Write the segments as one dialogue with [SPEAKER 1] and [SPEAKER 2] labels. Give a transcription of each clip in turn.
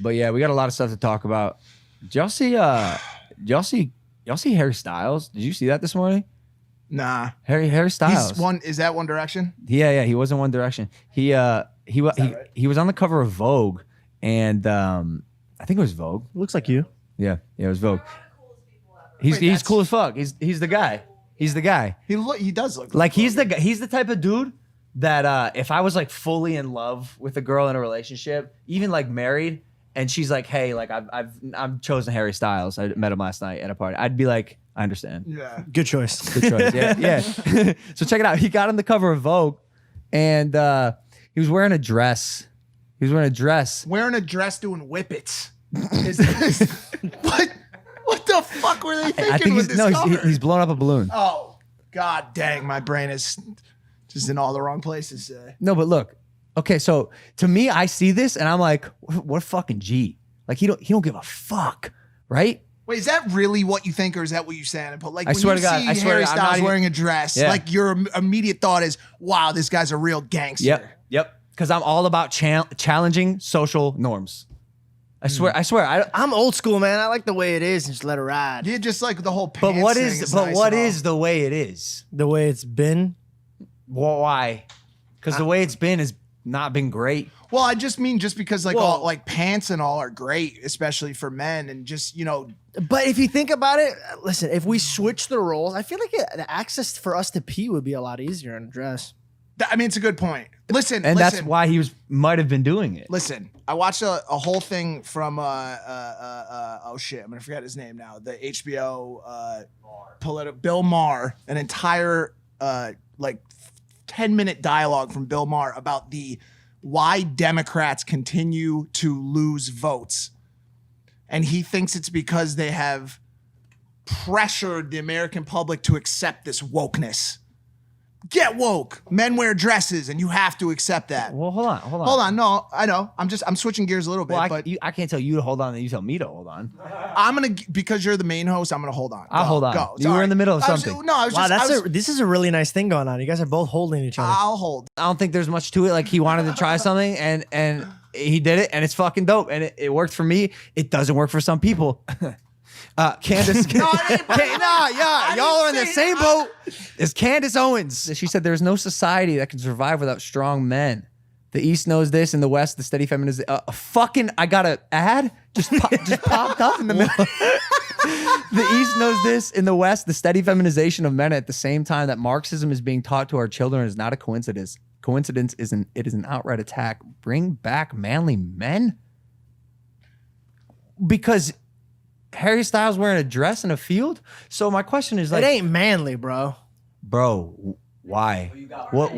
[SPEAKER 1] But yeah, we got a lot of stuff to talk about. Did y'all see Harry Styles? Did you see that this morning?
[SPEAKER 2] Nah.
[SPEAKER 1] Harry Styles.
[SPEAKER 2] Is that One Direction?
[SPEAKER 1] Yeah, he was in One Direction. He was on the cover of Vogue, and I think it was Vogue.
[SPEAKER 3] Looks like you.
[SPEAKER 1] Yeah, it was Vogue. He's cool as fuck. He's the guy. He's the guy.
[SPEAKER 2] He does look
[SPEAKER 1] like he's the type of dude that if I was like fully in love with a girl in a relationship, even like married, and she's like, hey, like I've chosen Harry Styles. I met him last night at a party. I'd be like, I understand.
[SPEAKER 2] Yeah.
[SPEAKER 3] Good choice.
[SPEAKER 1] Good choice. Yeah. So check it out. He got on the cover of Vogue, and he was wearing a dress. Wearing a dress doing whippets. What the fuck were they thinking? I think he's blowing up a balloon.
[SPEAKER 2] Oh, god dang, my brain is just in all the wrong places.
[SPEAKER 1] No, but look. Okay, so to me, I see this and I'm like, what a fucking G. Like he don't give a fuck, right?
[SPEAKER 2] Wait, is that really what you think, or is that what you're saying? But like,
[SPEAKER 1] I swear to God,
[SPEAKER 2] Harry Styles wearing a dress, like your immediate thought is, wow, this guy's a real gangster.
[SPEAKER 1] Yep. Because I'm all about challenging social norms. I swear.
[SPEAKER 3] I'm old school, man. I like the way it is and just let it ride.
[SPEAKER 2] Yeah, just like the whole pants
[SPEAKER 1] But what
[SPEAKER 2] thing
[SPEAKER 1] is the way it is?
[SPEAKER 3] The way it's been?
[SPEAKER 1] Why? Because the way it's been has not been great.
[SPEAKER 2] Well, I just mean because like all like pants and all are great, especially for men, and just
[SPEAKER 3] But if you think about it, listen, if we switch the roles, I feel like the access for us to pee would be a lot easier in a dress.
[SPEAKER 2] I mean, it's a good point. Listen,
[SPEAKER 1] that's why he might have been doing it.
[SPEAKER 2] Listen, I watched a whole thing from oh shit, I'm gonna forget his name now. The HBO Bill Maher, an entire like 10-minute dialogue from Bill Maher about why Democrats continue to lose votes, and he thinks it's because they have pressured the American public to accept this wokeness. Get woke. Men wear dresses, and you have to accept that.
[SPEAKER 1] Well, hold on.
[SPEAKER 2] No, I know. I'm switching gears a little bit.
[SPEAKER 1] Well, I can't tell you to hold on, and you tell me to hold on.
[SPEAKER 2] Because you're the main host, I'm gonna hold on.
[SPEAKER 1] I'll hold on.
[SPEAKER 2] Go.
[SPEAKER 1] You were in the middle of something.
[SPEAKER 3] This is a really nice thing going on. You guys are both holding each other.
[SPEAKER 2] I'll hold.
[SPEAKER 1] I don't think there's much to it. Like he wanted to try something, and he did it, and it's fucking dope, and it worked for me. It doesn't work for some people. Candace, y'all are in the same boat as Candace Owens. She said, "There's no society that can survive without strong men. The East knows this, and the West, the steady feminism." I got an ad just popped up in the middle. The East knows this, in the West, the steady feminization of men at the same time that Marxism is being taught to our children is not a coincidence. Coincidence isn't. It is an outright attack. Bring back manly men, because Harry Styles wearing a dress in a field. So my question is like,
[SPEAKER 3] it ain't manly, bro.
[SPEAKER 1] Bro, why?
[SPEAKER 3] It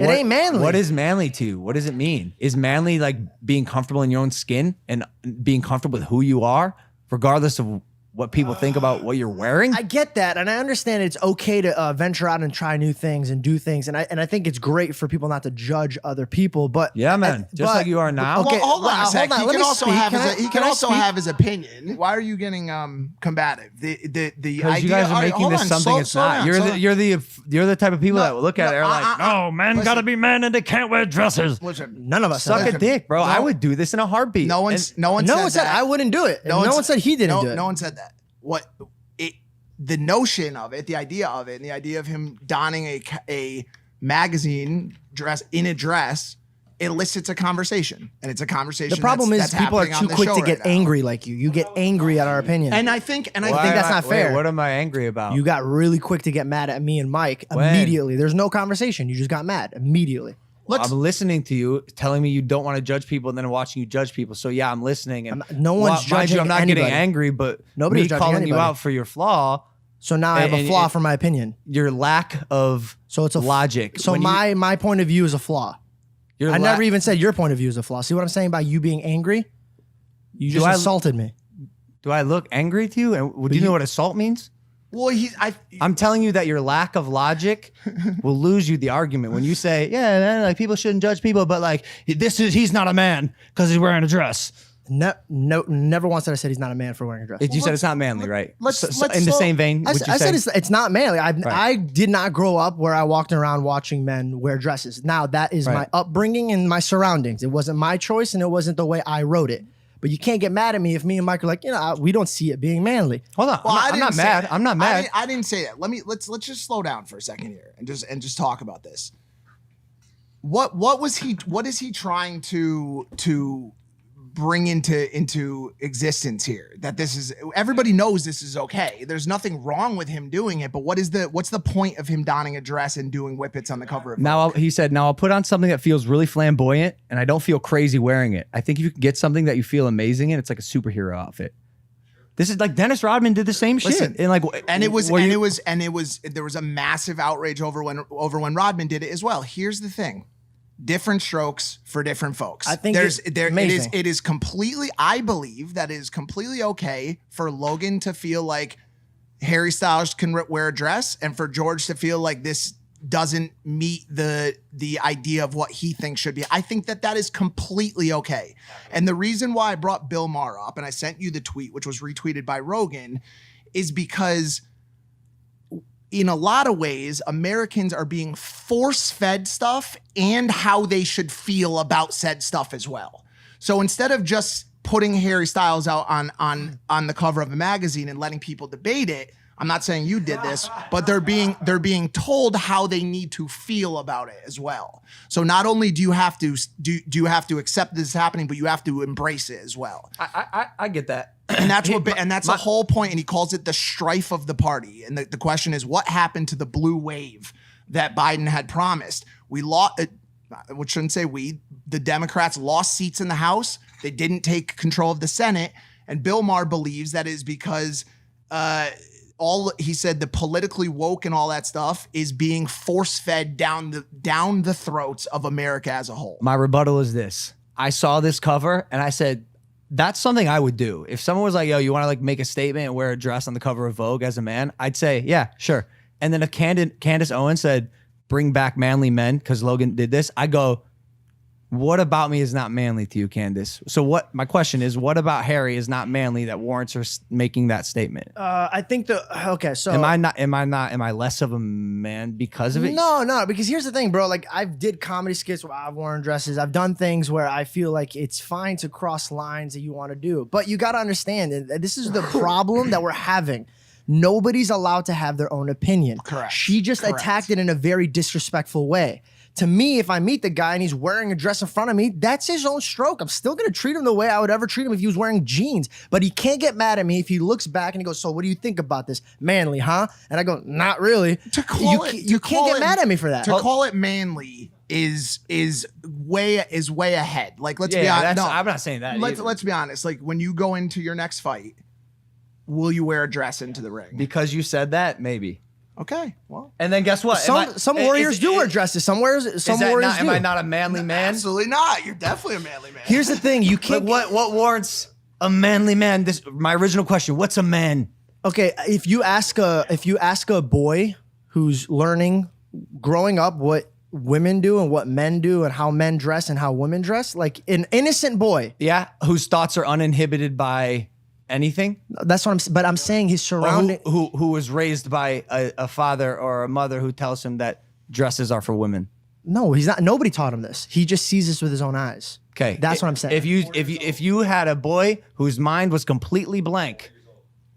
[SPEAKER 3] ain't manly.
[SPEAKER 1] What is manly to you? What does it mean? Is manly like being comfortable in your own skin and being comfortable with who you are, regardless of what people think about what you're wearing?
[SPEAKER 3] I get that, and I understand it's okay to venture out and try new things and do things, and I think it's great for people not to judge other people. But
[SPEAKER 1] yeah, man, like you are now.
[SPEAKER 2] Okay, well, hold on a sec. He can also have his opinion. Why are you getting combative?
[SPEAKER 1] Because you guys are making this something it's not. You're the type of people that will look at it and are like, no, men gotta be men and they can't wear dresses.
[SPEAKER 3] None of us
[SPEAKER 1] suck a dick, bro. I would do this in a heartbeat.
[SPEAKER 2] No one said
[SPEAKER 3] I wouldn't do it. No one said he didn't do it.
[SPEAKER 2] No one said that. The notion of it, the idea of it, and the idea of him donning a magazine dress in a dress elicits a conversation, and it's a conversation.
[SPEAKER 3] The problem is people are too quick to get angry like you. You get angry at our opinion,
[SPEAKER 2] and I think
[SPEAKER 3] that's not fair.
[SPEAKER 1] What am I angry about?
[SPEAKER 3] You got really quick to get mad at me and Mike immediately. There's no conversation. You just got mad immediately.
[SPEAKER 1] I'm listening to you, telling me you don't want to judge people, and then watching you judge people. So yeah, I'm listening. And
[SPEAKER 3] no one's judging.
[SPEAKER 1] I'm not
[SPEAKER 3] anybody.
[SPEAKER 1] getting angry, but
[SPEAKER 3] nobody's
[SPEAKER 1] me calling
[SPEAKER 3] anybody.
[SPEAKER 1] you out for your flaw.
[SPEAKER 3] So now I have a flaw for my opinion.
[SPEAKER 1] Your lack of logic.
[SPEAKER 3] So my point of view is a flaw. I never even said your point of view is a flaw. See what I'm saying about you being angry? You just assaulted me.
[SPEAKER 1] Do I look angry to you? And do you know what assault means?
[SPEAKER 2] Well,
[SPEAKER 1] I'm telling you that your lack of logic will lose you the argument when you say, yeah, man, like people shouldn't judge people, but like he's not a man because he's wearing a dress.
[SPEAKER 3] No, never once did I said he's not a man for wearing a dress.
[SPEAKER 1] You said it's not manly, right? Let's in the same vein.
[SPEAKER 3] I said it's not manly. I did not grow up where I walked around watching men wear dresses. Now that is my upbringing and my surroundings. It wasn't my choice, and it wasn't the way I wrote it. But you can't get mad at me if me and Mike are like, we don't see it being manly.
[SPEAKER 1] Hold on.
[SPEAKER 2] Well,
[SPEAKER 1] I'm not mad. I'm not mad.
[SPEAKER 2] I didn't say that. Let's just slow down for a second here and just talk about this. What is he trying to bring into existence here? That this is, everybody knows this is okay. There's nothing wrong with him doing it, but what's the point of him donning a dress and doing whippets on the cover of Vogue?
[SPEAKER 1] He said, I'll put on something that feels really flamboyant and I don't feel crazy wearing it. I think if you can get something that you feel amazing in, it's like a superhero outfit. This is like Dennis Rodman did the same shit.
[SPEAKER 2] Listen,
[SPEAKER 1] and
[SPEAKER 2] there was a massive outrage over when Rodman did it as well. Here's the thing. Different strokes for different folks.
[SPEAKER 3] I think
[SPEAKER 2] it is completely, I believe that it is completely okay for Logan to feel like Harry Styles can wear a dress and for George to feel like this doesn't meet the idea of what he thinks should be. I think that is completely okay. And the reason why I brought Bill Maher up and I sent you the tweet, which was retweeted by Rogan, is because in a lot of ways, Americans are being force-fed stuff and how they should feel about said stuff as well. So instead of just putting Harry Styles out on the cover of a magazine and letting people debate it, I'm not saying you did this, but they're being told how they need to feel about it as well. So not only do you have to accept this is happening, but you have to embrace it as well.
[SPEAKER 1] I get that.
[SPEAKER 2] And that's the whole point. And he calls it the strife of the party. And the question is, what happened to the blue wave that Biden had promised? We lost, which shouldn't say we, the Democrats lost seats in the House. They didn't take control of the Senate. And Bill Maher believes that is because he said the politically woke and all that stuff is being force-fed down the throats of America as a whole.
[SPEAKER 1] My rebuttal is this. I saw this cover and I said, that's something I would do. If someone was like, yo, you want to like make a statement and wear a dress on the cover of Vogue as a man, I'd say, yeah, sure. And then if Candace Owens said, bring back manly men because Logan did this, I go, what about me is not manly to you, Candace? So my question is, what about Harry is not manly that warrants her making that statement?
[SPEAKER 3] I think so
[SPEAKER 1] am I less of a man because of it?
[SPEAKER 3] No, because here's the thing, bro. Like I did comedy skits where I've worn dresses. I've done things where I feel like it's fine to cross lines that you want to do. But you got to understand, and this is the problem that we're having. Nobody's allowed to have their own opinion.
[SPEAKER 2] Correct.
[SPEAKER 3] She just attacked it in a very disrespectful way. To me, if I meet the guy and he's wearing a dress in front of me, that's his own stroke. I'm still going to treat him the way I would ever treat him if he was wearing jeans. But he can't get mad at me if he looks back and he goes, so what do you think about this? Manly, huh? And I go, not really. You can't get mad at me for that.
[SPEAKER 2] To call it manly is way ahead. Like, let's be honest. No,
[SPEAKER 1] I'm not saying that.
[SPEAKER 2] Let's be honest. Like, when you go into your next fight, will you wear a dress into the ring?
[SPEAKER 1] Because you said that, maybe.
[SPEAKER 2] Okay, well.
[SPEAKER 1] And then guess what?
[SPEAKER 3] Some warriors do wear dresses. Some warriors do.
[SPEAKER 1] Am I not a manly man?
[SPEAKER 2] Absolutely not. You're definitely a manly man.
[SPEAKER 3] Here's the thing. You can't.
[SPEAKER 1] What warrants a manly man? My original question. What's a man?
[SPEAKER 3] Okay, if you ask a boy who's learning, growing up, what women do and what men do and how men dress and how women dress, like an innocent boy.
[SPEAKER 1] Yeah, whose thoughts are uninhibited by anything.
[SPEAKER 3] That's what I'm saying his surrounding
[SPEAKER 1] who was raised by a father or a mother who tells him that dresses are for women.
[SPEAKER 3] No, he's not. Nobody taught him this. He just sees this with his own eyes.
[SPEAKER 1] Okay,
[SPEAKER 3] that's what I'm saying.
[SPEAKER 1] If you had a boy whose mind was completely blank,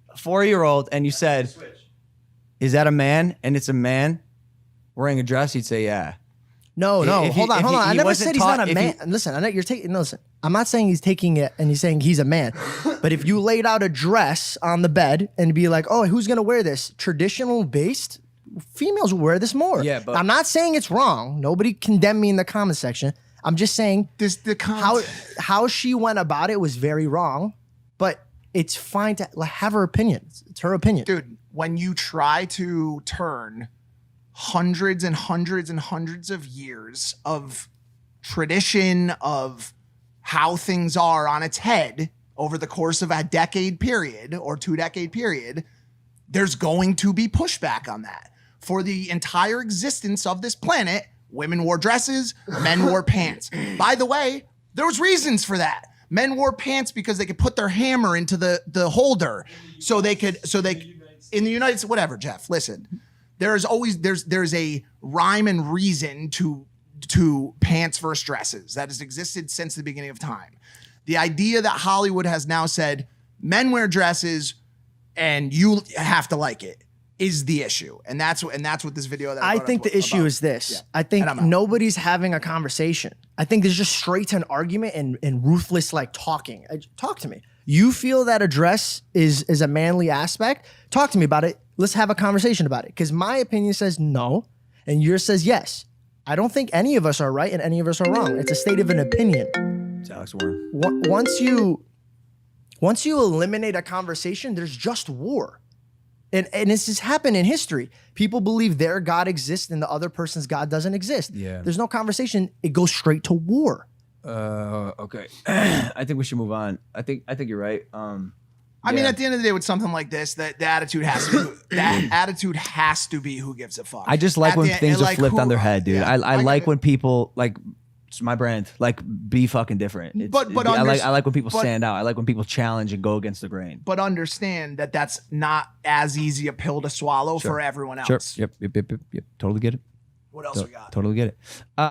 [SPEAKER 1] a 4-year-old, and you said, "Is that a man?" and it's a man wearing a dress, he'd say, "Yeah."
[SPEAKER 3] No, hold on. I never said he's not a man. Listen, I know you're taking. Listen, I'm not saying he's taking it and he's saying he's a man. But if you laid out a dress on the bed and be like, "Oh, who's gonna wear this?" Traditional based, females will wear this more.
[SPEAKER 1] Yeah, but
[SPEAKER 3] I'm not saying it's wrong. Nobody condemn me in the comment section. I'm just saying how she went about it was very wrong. But it's fine to have her opinion. It's her opinion,
[SPEAKER 2] dude. When you try to turn hundreds and hundreds and hundreds of years of tradition of how things are on its head over the course of a decade period or 2-decade period, there's going to be pushback on that. For the entire existence of this planet, women wore dresses, men wore pants. By the way, there was reasons for that. Men wore pants because they could put their hammer into the holder so they in the United States, whatever, Jeff, listen. There's a rhyme and reason to pants versus dresses that has existed since the beginning of time. The idea that Hollywood has now said men wear dresses and you have to like it is the issue. And that's what this video that
[SPEAKER 3] I think the issue is this. Yeah. I think nobody's having a conversation. I think there's just straight to an argument and ruthless like talking. Talk to me. You feel that a dress is a manly aspect? Talk to me about it. Let's have a conversation about it. Because my opinion says no, and yours says yes. I don't think any of us are right and any of us are wrong. It's a state of an opinion.
[SPEAKER 1] It's Alex Warren.
[SPEAKER 3] Once you eliminate a conversation, there's just war. And this has happened in history. People believe their God exists and the other person's God doesn't exist.
[SPEAKER 1] Yeah.
[SPEAKER 3] There's no conversation. It goes straight to war.
[SPEAKER 1] Okay. I think we should move on. I think you're right.
[SPEAKER 2] I mean, at the end of the day, with something like this, the attitude has to be who gives a fuck.
[SPEAKER 1] I just like when things are flipped on their head, dude.
[SPEAKER 2] Yeah,
[SPEAKER 1] I like when people like. It's my brand. Like, be fucking different. I like when people stand out. I like when people challenge and go against the grain.
[SPEAKER 2] But understand that that's not as easy a pill to swallow for everyone else.
[SPEAKER 1] Sure. Yep. Totally get it.
[SPEAKER 2] What else we got?
[SPEAKER 1] Totally get it.